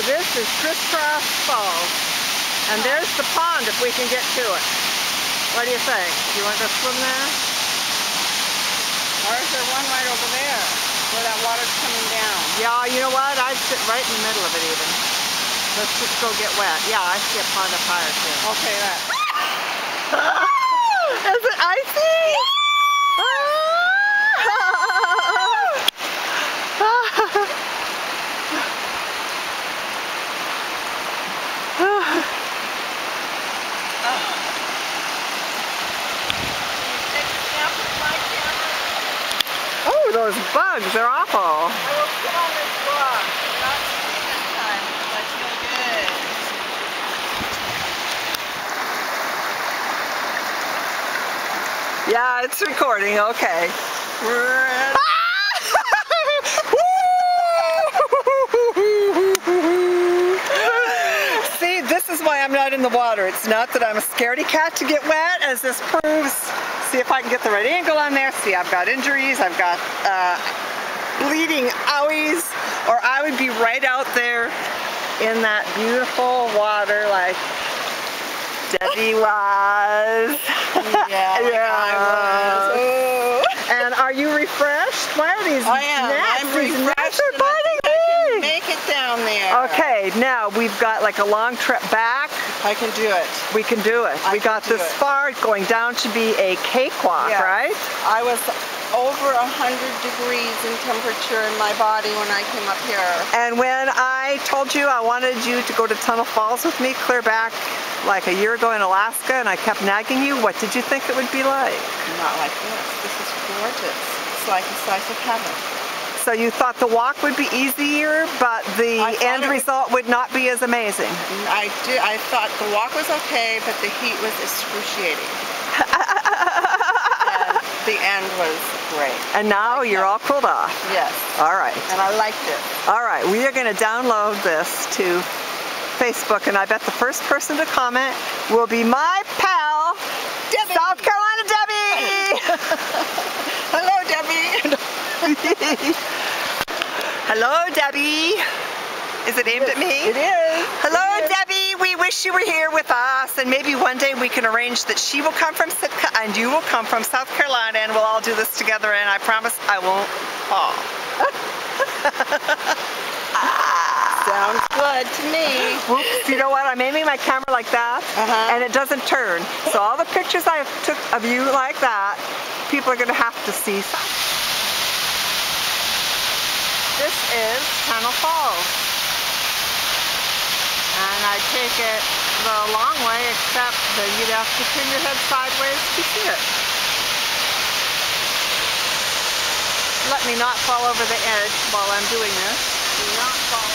This is Crisscross Falls. And there's the pond if we can get to it. What do you think? Do you want to go swim there? Or is there one right over there where that water's coming down? Yeah, you know what? I'd sit right in the middle of it even. Let's just go get wet. Yeah, I see a pond up higher too. Okay, that. Is it icy? Oh, those bugs, they're awful. I will sit on this rock. Not swimming this time. That's no good. Yeah, it's recording, okay. We're at See, this is why I'm not in the water. It's not that I'm a scaredy cat to get wet, as this proves. See if I can get the right angle on there. See, I've got injuries, I've got bleeding owies, or I would be right out there in that beautiful water like Debbie was. yeah, like I was. Oh. And are you refreshed? Why are these I am. gnats? I'm These gnats refreshed are and I biting think I can me. make it down there. Okay, now we've got like a long trip back. I can do it. We can do it. We got can do this it. far. Going down should be a cakewalk, Yeah. right? I was over 100 degrees in temperature in my body when I came up here. And when I told you I wanted you to go to Tunnel Falls with me, clear back like a year ago in Alaska, and I kept nagging you, what did you think it would be like? Not like this. This is gorgeous. It's like a slice of heaven. So you thought the walk would be easier, but the end result would not be as amazing. I thought the walk was okay, but the heat was excruciating. And the end was great. And now you're all cooled off. Yes. All right. And I liked it. All right, we are going to download this to Facebook, and I bet the first person to comment will be my pal, Debbie. South Carolina Debbie. Hello, Debbie. Hello, Debbie. Is it aimed at me? It is. Hello, Debbie. We wish you were here with us, and maybe one day we can arrange that she will come from Sitka and you will come from South Carolina, and we'll all do this together, and I promise I won't fall. Sounds good to me. Whoops, you know what? I'm aiming my camera like that, and it doesn't turn. So all the pictures I took of you like that, people are going to have to see. This is Tunnel Falls. And I take it the long way, except that you'd have to turn your head sideways to see it. Let me not fall over the edge while I'm doing this. Do not fall.